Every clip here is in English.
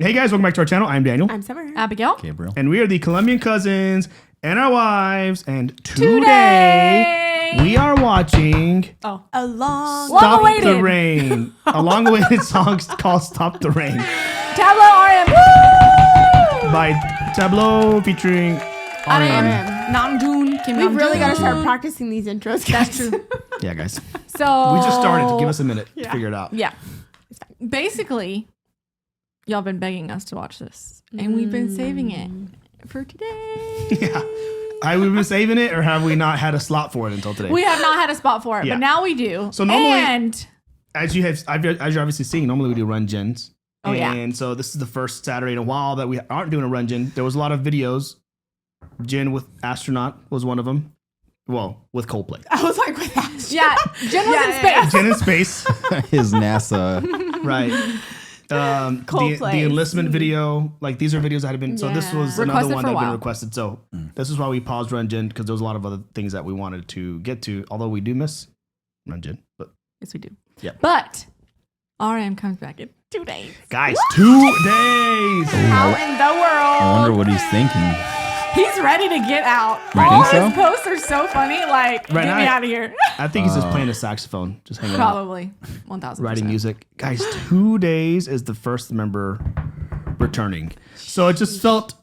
Hey guys, welcome back to our channel. I'm Daniel. I'm Summer. Abigail. Gabriel. And we are the Colombian cousins and our wives. And today we are watching A long Stop the Long-awaited. Rain. A long-awaited song called Stop the Rain Tablo RM. Woo! by Tablo featuring RM. Namjoon. Kim We've Namjoon. really got to start practicing these intros, guys. That's true. Yeah, guys. So We just started. Give us a minute to figure it out. Yeah. Basically, y'all been begging us to watch this, and we've been saving it for today. Yeah. Have we been saving it or have we not had a slot for it until today? We have not had a spot for it, Yeah. but now we do. So normally- and As you're obviously seeing, normally we do run gens. Oh, yeah. And so this is the first Saturday in a while that we aren't doing a run gen. There was a lot of videos. Gen with Astronaut was one of them. Well, with Coldplay. I was like, with that. yeah, Jen was in Yeah. space. Gen in space. His NASA. Right. The Coldplay. enlistment video. Like these are videos that had been. So this Yeah. was Requested another one for a that had been while. requested. So this is why we paused run gen because there was a lot of other things that we wanted to get to. Although we do miss run gen. But Yes, we do. Yeah. But RM comes back in 2 days. guys, 2 days. How in the I world? wonder what he's thinking. He's ready to get out. You All think so? his posts are so funny. Like, Right get now, me out of here. I think he's just playing a saxophone, just hanging out. Probably 1,000%. Writing music. Guys, 2 days is the first member returning. So it just felt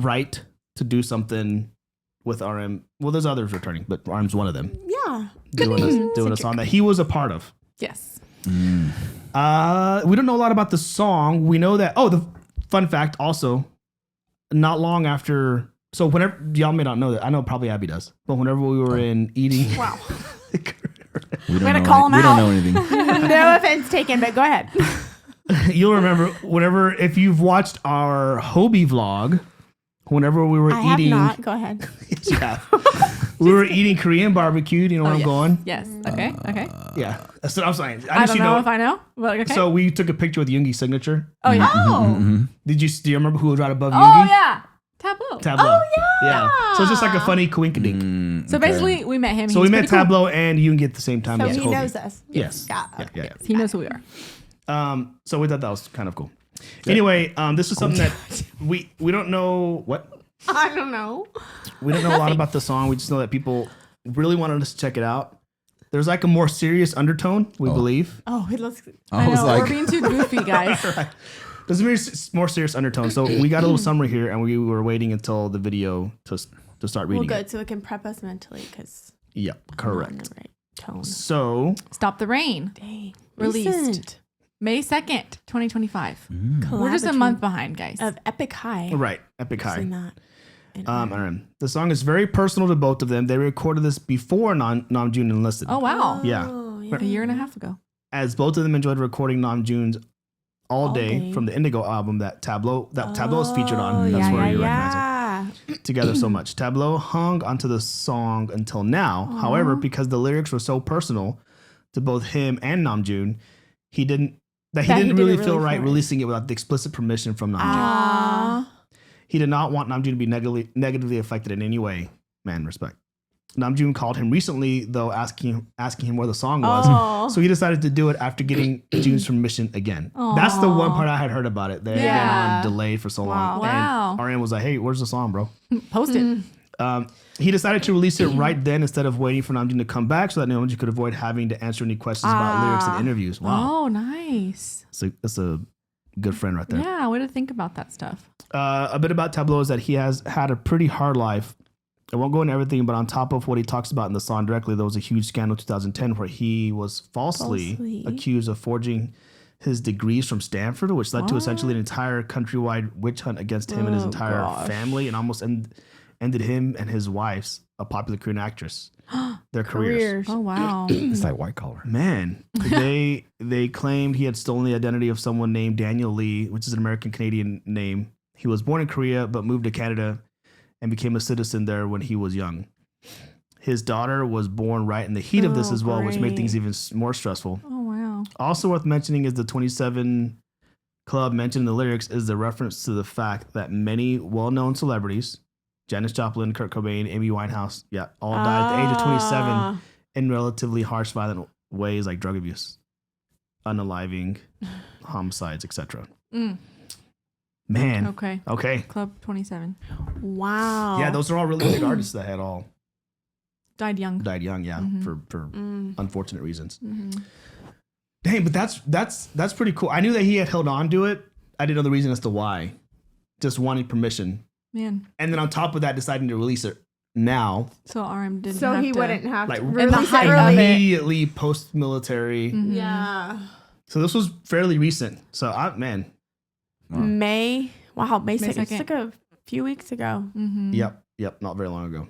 right to do something with RM. Well, there's others returning, but RM's one of them. Yeah. Doing a song that he was a part of. Yes. We don't know a lot about the song. We know that the fun fact also, not long after, so whenever y'all may not know that, I know probably Abby does, but whenever we were in eating Wow. We don't Way to know call him we don't out. know anything. No offense taken, but go ahead. You'll remember if you've watched our Hobie vlog, whenever we were I have eating, not. Go ahead. Yes, you have. We were eating Korean barbecue. Do you know where I'm yes. going? Yes. Okay. Okay. Yeah, that's what I'm saying. I don't know if I know. But okay. So we took a picture with Yoongi's signature. oh, yeah. Mm-hmm. Do you remember who was right above Oh, Yoongi? yeah. Tableau. Tablo. Yeah. So it's just like a funny coinkadink. So basically, we met him. So we met Tablo and Yoongi at the same time. So as he Kobe. knows us. Yes. Yeah. Yeah. He knows who we are. So we thought that was kind of cool. Anyway, this is something that we don't know what. I don't know. We don't know a lot about the song. We just know that people really wanted us to check it out. There's like a more serious undertone, we believe. Oh, let's. I I was know. like, We're being too goofy, guys. There's a more serious undertone. So we got a little summary here, and we were waiting until the video to start Well, reading good. it. So it can prep us mentally because. Yep, correct. The right tone. So Stop the Rain. Dang. Released. Recent. May 2nd, 2025. Mm. We're just a Collab month behind, guys. of Epic High. right, Epic High. Seen that. RM. The song is very personal to both of them. They recorded this before Namjoon enlisted. Oh, wow. Yeah. Oh, A year and a half ago. As both of them enjoyed recording Namjoon's All All Day Day. from the Indigo album that Tablo is featured Oh, on. That's where you recognize yeah. it together so much. Tablo hung onto the song until now. However, because the lyrics were so personal to both him and Namjoon, he didn't really feel right for it. releasing it without the explicit permission from Namjoon. Ah. He did not want Namjoon to be negatively affected in any way. Man, respect. Namjoon called him recently, though, asking him where the song was. Oh. So he decided to do it after getting June's permission again. That's the one part I had heard about it. They had Yeah. been on delayed for so long. Wow. And RM was like, hey, where's the song, bro? Post it. He decided to release it right then instead of waiting for Namjoon to come back so that Namjoon could avoid having to answer any questions about lyrics in interviews. Wow. Oh, nice. So that's a good friend right there. Yeah, way to think about that stuff. A bit about Tablo is that he has had a pretty hard life. I won't go into everything, but on top of what he talks about in the song directly, there was a huge scandal in 2010 where he was falsely accused of forging his degrees from Stanford, which led to essentially an entire countrywide witch hunt against him and his entire family, and almost ended him and his wife's, a popular Korean actress, their careers. Oh, wow. it's like white collar. Man, they claimed he had stolen the identity of someone named Daniel Lee, which is an American Canadian name. He was born in Korea but moved to Canada and became a citizen there when he was young. His daughter was born right in the heat of this as well, which made things even more stressful. Oh, wow. Also worth mentioning is the 27 Club mentioned in the lyrics is the reference to the fact that many well-known celebrities, Janis Joplin, Kurt Cobain, Amy Winehouse, all died at the age of 27 in relatively harsh, violent ways like drug abuse, unaliving, homicides, etc. Mm. Man. Okay. Okay. Club 27. Wow. Yeah, those are all really big artists that had all Died young. died young. Yeah, Mhm. for unfortunate reasons. Mm-hmm. Dang, but that's pretty cool. I knew that he had held on to it. I didn't know the reason as to why. Just wanting permission, Man. and then on top of that, deciding to release it now, So RM didn't So have he to, wouldn't have like, to in the release height it of early. immediately post-military. Mhm. Yeah. So this was fairly recent. So man, May 2nd. It's 2nd. like a few weeks ago. Mm-hmm. yep, not very long ago.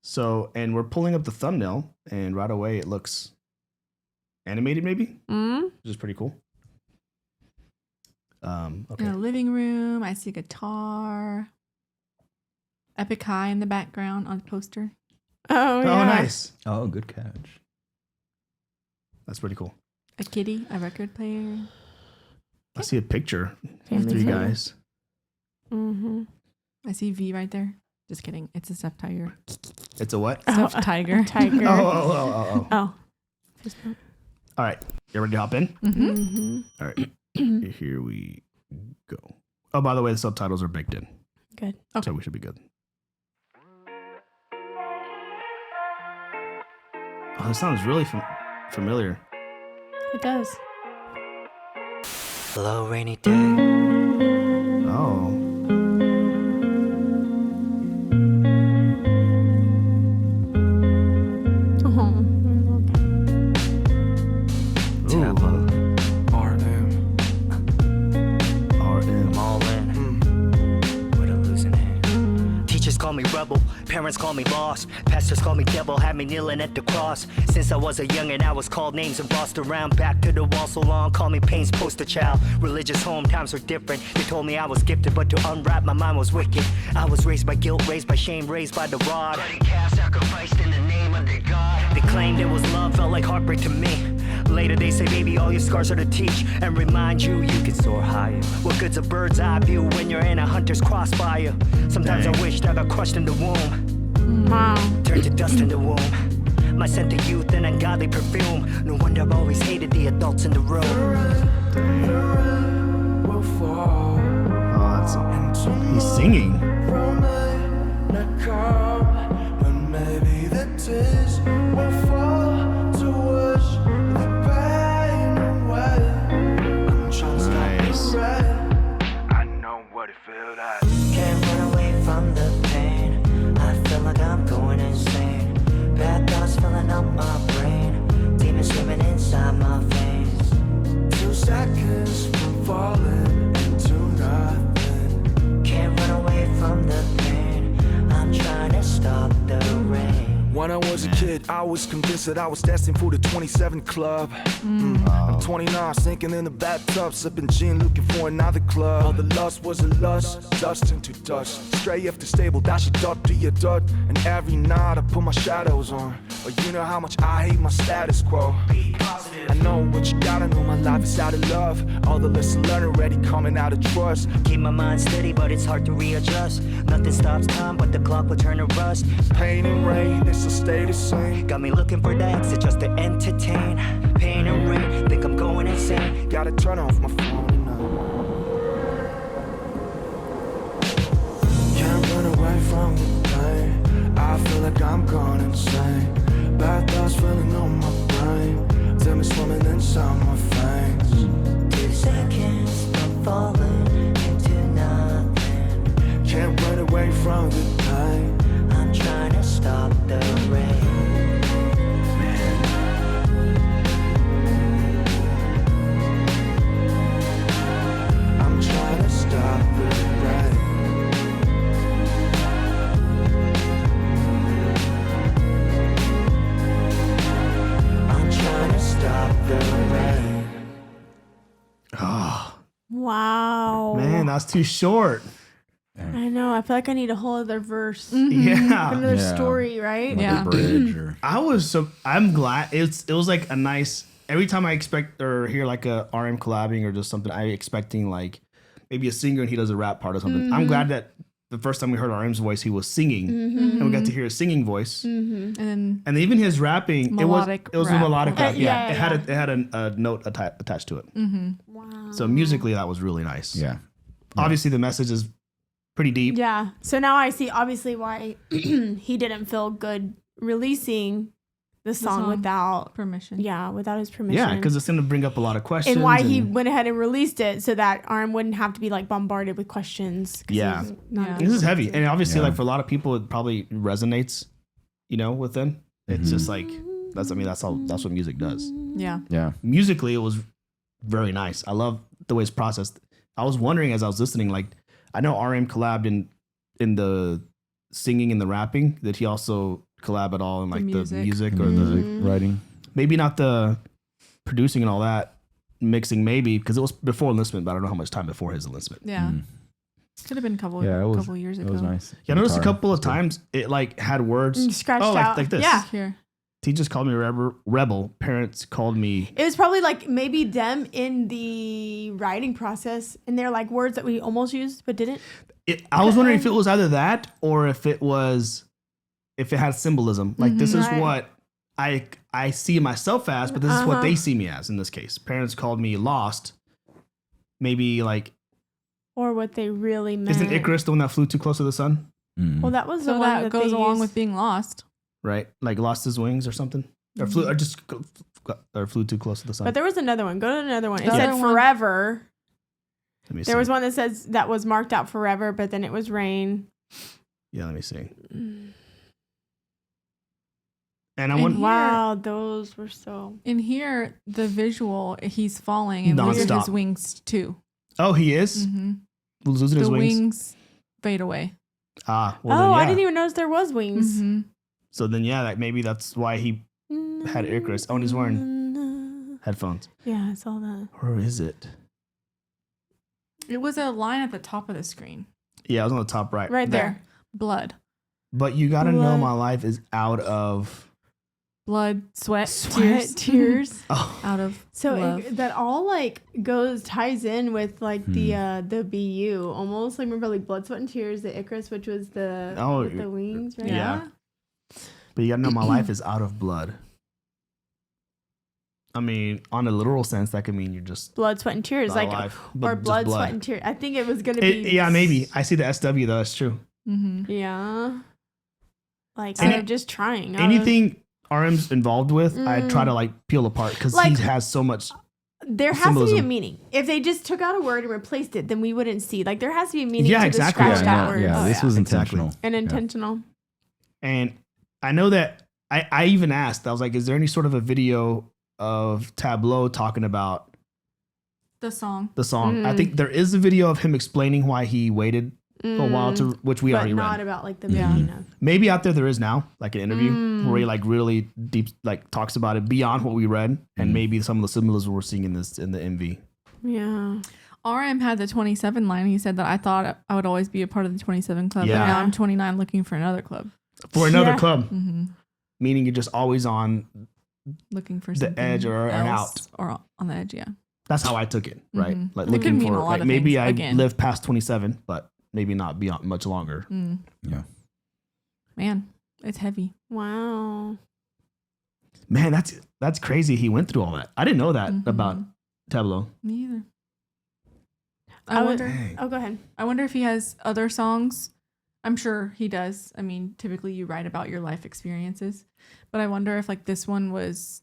So, and we're pulling up the thumbnail, and right away it looks animated, maybe, which is pretty cool. Okay. In a living room, I see a guitar. Epic High in the background on the poster. Oh, yeah. Oh, nice. Oh, good catch. That's pretty cool. A kitty, a record player. I see a picture of Family three photo. guys. Mm-hmm. I see V right there. Just kidding. It's a stuffed tiger. It's a what? Stuffed tiger. Tiger. Oh. Oh. All right. You ready to hop in? Mm-hmm. Mm-hmm. All right. Here we go. Oh, by the way, the subtitles are baked in. Good. So we should be good. Oh, this sounds really familiar. It does. Hello, rainy day. Oh. Tablo RM. RM. all in. With a losing hand. Teachers call me rebel, parents call me boss, pastors call me devil, had me kneeling at the cross. Since I was a youngin', I was called names and bossed around. Back to the wall so long, call me pain's poster child. Religious home times were different. They told me I was gifted, but to unwrap my mind was wicked. I was raised by guilt, raised by shame, raised by the rod. Bloody calf sacrificed in the name of the God. They claimed it was love, felt like heartbreak to me. Later they say, baby, all your scars are to teach and remind you you can soar higher. What good's a bird's eye view when you're in a hunter's crossfire? Sometimes I wished I got crushed in the womb, Wow. turned to dust in the womb. My scent of youth and ungodly perfume. No wonder I've always hated the adults in the room. Oh, that's he's singing. Nice. I know what it feels like. Can't run away from the pain. I feel like I'm going insane. Bad thoughts filling up my brain. Demons swimming inside my veins. 2 seconds from falling into nothing. Can't run away from the pain. I'm trying to stop the rain. When I was a kid, I was convinced that I was destined for the 27 club. I'm 29, sinking in the bathtub, sipping gin, looking for another club. All the lust was a lust, dust into dust. Stray after stable, dash it up to your dud. And every night I put my shadows on. Or you know how much I hate my status quo. I know what you gotta know, my life is out of love. All the lessons learned already coming out of trust. Keep my mind steady, but it's hard to readjust. Nothing stops time, but the clock will turn to rust. Pain and rain, this'll stay the same. Got me looking for the exit just to entertain. Pain and rain, think I'm going insane. Gotta turn off my phone now. Can't run away from the pain. I feel like I'm gone insane. Bad thoughts filling on my brain. Tell me swimming inside my veins. 2 seconds from falling into nothing. Can't run away from the pain. I'm trying to stop the rain. I'm trying to stop the rain. I'm trying to stop the rain. Oh, Wow. man, that's too short. I know. I feel like I need a whole other verse. Yeah. Another Yeah. story, right? Like Yeah. a bridge or I'm glad it was like a nice, every time I expect or hear like a RM collabing or just something, I'm expecting like maybe a singer and he does a rap part or something. I'm glad that the first time we heard RM's voice, he was singing, and we got to hear his singing voice, And and even his rapping. Melodic it was a rap. melodic rap. Yeah, It had a note attached to it. Wow. So musically, that was really nice. Yeah. Obviously, the message is pretty deep. Yeah. So now I see obviously why he didn't feel good releasing the song without permission. without his permission. Yeah, because it's going to bring up a lot of questions. and why he went ahead and released it so that RM wouldn't have to be like bombarded with questions. 'Cause Yeah. he's not Yeah. This is heavy, and obviously, Yeah. like for a lot of people, it probably resonates, with them. It's just like that's what music does. Yeah. Yeah. Musically, it was very nice. I love the way it's processed. I was wondering as I was listening, like I know RM collabed in the singing and the rapping. Did he also collab at all in like the music or the music writing? maybe not the producing and all that mixing? Maybe because it was before enlistment, but I don't know how much time before his enlistment. Yeah. Could have been a couple years ago. It was nice. Yeah, I noticed a Guitar. couple of times it like had words scratched like, out. like this. Yeah. Here. Teachers called me a rebel. Parents called me. It was probably like maybe them in the writing process, and they're like words that we almost used but didn't. I was wondering if it was either that or if it had symbolism. Like this is Right. what I see myself as, but this is what they see me as in this case. Parents called me lost. Maybe like Or what they really meant. isn't Icarus the one that flew too close to the sun? Well, that was the So one that goes they along used. with being lost. Right? Like lost his wings or something, or flew too close to the sun. But there was another one. Go to another one. It The said other one- forever. Let me There see. was one that says that was marked out forever, but then it was rain. Yeah, let me see. And I And want. Wow, those were so. In here, the visual, he's falling and losing Nonstop. his wings too. Oh, he is losing his The wings. wings fade away. Well, Oh, then, yeah. I didn't even notice there was wings. So then, yeah, like maybe that's why he had Icarus. Oh, and he's wearing headphones. Yeah, I saw that. Where is it? It was a line at the top of the screen. Yeah, it was on the top right. Right there. Blood. But you gotta know Blood. my life is out of. Blood, sweat, Sweat, tears. Oh, Out of So love. that all like ties in with like the BU almost like remember like Blood, Sweat, and Tears, the Icarus, which was the with the wings, right? yeah. But you gotta know my life is out of blood. I mean, on a literal sense, that could mean you're just Blood, Sweat, and Tears, not like alive, or but just blood, Sweat, and Tears. I think it was gonna be. Yeah, maybe. I see the SW though. That's true. Yeah. Like Any- out of just trying. Anything RM's involved with, I try to like peel apart because Like- he has so much. There has to be a symbolism. meaning. If they just took out a word and replaced it, then we wouldn't see. Like there has to be a meaning Yeah, to exactly. the scratched out words. Yeah, this was Exactly. intentional. And intentional. And I know that I even asked, I was like, is there any sort of a video of Tablo talking about the song. the song? I think there is a video of him explaining why he waited a while to, which we But already not read. about like the meaning of. Maybe out there is now, like an interview where he like really deep, like talks about it beyond what we read, and maybe some of the symbolism we're seeing in the MV. Yeah. RM had the 27 line. He said that I thought I would always be a part of the 27 club. Yeah. But now I'm 29 looking for another club. For another Yeah. club, meaning you're just always on. Looking for The something edge or an else or on the edge, yeah. That's how I took it, right? Like It could looking mean for, a lot like of maybe things, I again. live past 27, but maybe not beyond much longer. Yeah. Man, it's heavy. Wow. Man, that's crazy. He went through all that. I didn't know that about Tablo. Me either. I would- wonder. Oh, go ahead. I wonder if he has other songs. I'm sure he does. I mean, typically you write about your life experiences, but I wonder if like this one was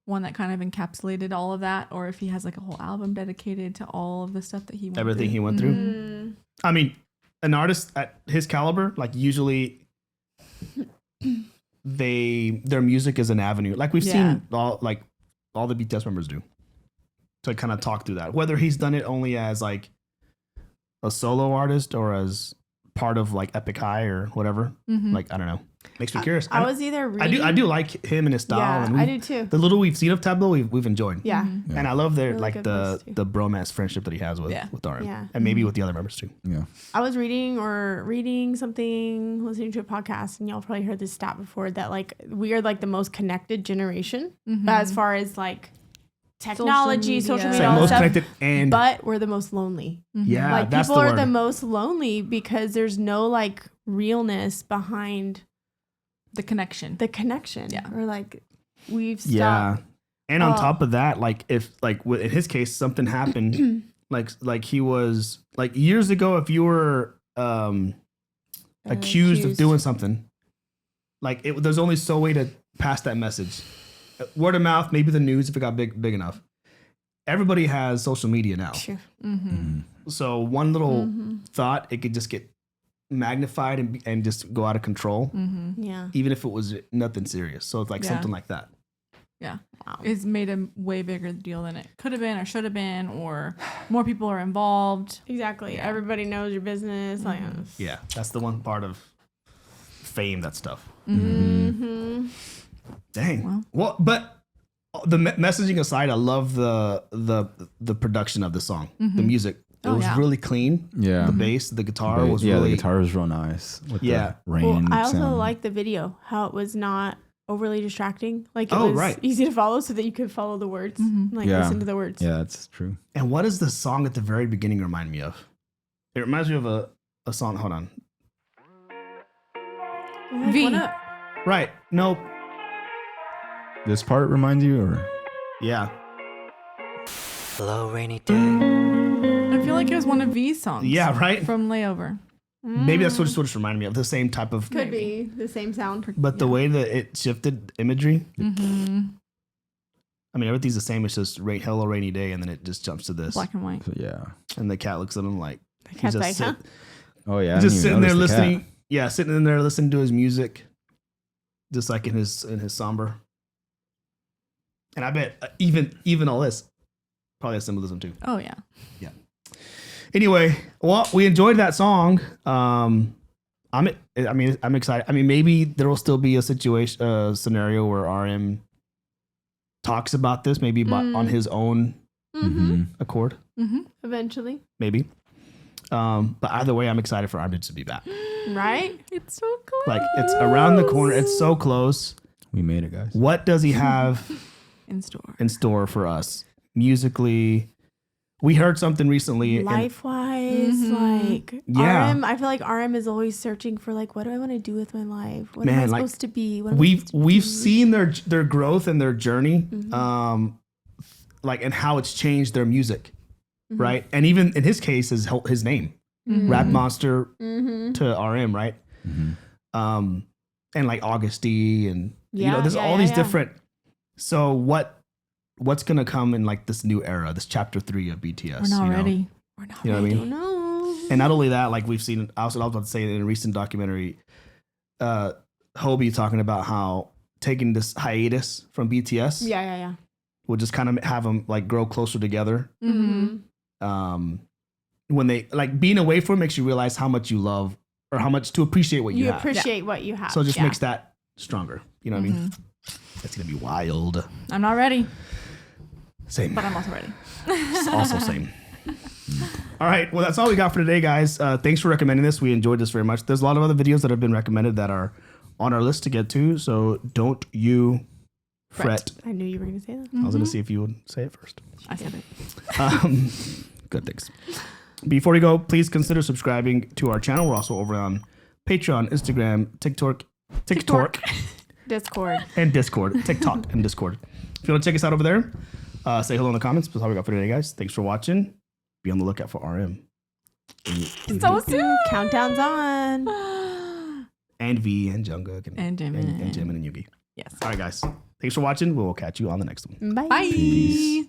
one that kind of encapsulated all of that, or if he has like a whole album dedicated to all of the stuff that he went Everything through. he went through. I mean, an artist at his caliber, like usually their music is an avenue. Like we've Yeah. seen all the BTS members do. To kind of talk through that. Whether he's done it only as like a solo artist or as part of like Epic High or whatever. Like, I don't know. Makes me curious. I was either reading. I do like him and his style. Yeah, and I do too. The little we've seen of Tablo, we've enjoyed. Yeah. And I love their Really like good the voice, too. the bromance friendship that he has with RM. Yeah. And maybe with the other members too. Yeah. I was reading something, listening to a podcast, and y'all probably heard this stat before that like we are like the most connected generation as far as like technology, social media, media. all most that stuff. connected and But we're the most lonely. yeah, Like that's people the are word. the most lonely because there's no like realness behind The connection. the connection. Yeah. Or like we've stopped. Yeah. And on Oh. top of that, like if like in his case something happened, like he was like years ago, if you were accused of doing something, like there's only so way to pass that message. Word of mouth, maybe the news if it got big enough. Everybody has social media now. Sure. So one little thought, it could just get magnified and just go out of control, Yeah. even if it was nothing serious. So it's like Yeah. something like that. Yeah. Wow. It's made a way bigger deal than it could have been or should have been, or more people are involved. Exactly. Yeah. Everybody knows your business. Like, Yeah, that's the one part of fame, that stuff. mm-hmm. Dang. Well, but the messaging aside, I love the production of the song, the music. It Oh, was yeah. really clean. Yeah. The bass, the guitar was yeah, really. the guitar was real nice. With Yeah. the rain Well, I also sound. like the video, how it was not overly distracting. Like it Oh, was right. easy to follow so that you could follow the words. Like Yeah. listen to the words. Yeah, that's true. And what does the song at the very beginning remind me of? It reminds me of a song. Hold on. Like, V. what up? Right. Nope. This part reminds you, or Yeah. Hello, rainy day. I feel like it was one of V's songs. Yeah, right? From Layover. Maybe that's what it's reminded me of. The same type of. Could be the same sound. But the way that it shifted imagery. I mean, everything's the same. It's just hello, rainy day. And then it just jumps to this. Black and white. so, yeah. And the cat looks at him like. The cat's like, huh? Oh yeah, I Just didn't sitting even there notice the cat. listening. Yeah, sitting in there listening to his music, just like in his somber. And I bet even all this probably has symbolism too. Oh, yeah. Anyway, well, we enjoyed that song. I'm excited. I mean, maybe there will still be a scenario where RM talks about this, maybe on his own accord, Eventually. maybe. But either way, I'm excited for RM to be back. Right? It's so cool. Like it's around the corner. It's so close. We made it, guys. What does he have In store. in store for us musically? We heard something recently. Life wise, like Yeah. RM, I feel like RM is always searching for like, what do I want to do with my life? What am I Man, like, supposed to be? What am I supposed to We've be? seen their growth and their journey, like and how it's changed their music, right? And even in his case, his name, Rap Monster to RM, right? And like Augusty and there's all these different. So what's gonna come in like this new era, this chapter 3 of BTS? We're not you know? ready. We're not You know what I ready. mean? No. And not only that, like we've seen, I was about to say in a recent documentary, Hobie talking about how taking this hiatus from BTS Yeah. would just kind of have them like grow closer together. When they like being away from it makes you realize how much you love or how much to appreciate what you You have. appreciate what you have. So it just yeah. makes that stronger. You know what I mean? It's gonna be wild. I'm not ready, Same. but I'm also ready. Also same. All right. Well, that's all we got for today, guys. Thanks for recommending this. We enjoyed this very much. There's a lot of other videos that have been recommended that are on our list to get to. So don't you fret. I knew you were going to say that. I was going to see if you would say it first. I said it. Good, thanks. Before we go, please consider subscribing to our channel. We're also over on Patreon, Instagram, TikTok, Discord. and Discord. TikTok and Discord. If you want to check us out over there, say hello in the comments. That's all we got for today, guys. Thanks for watching. Be on the lookout for RM. So soon. Countdown's on. And V and Jungkook And Jimin. and Jimin and Yugi. Yes. All right, guys. Thanks for watching. We will catch you on the next one. Bye. Bye.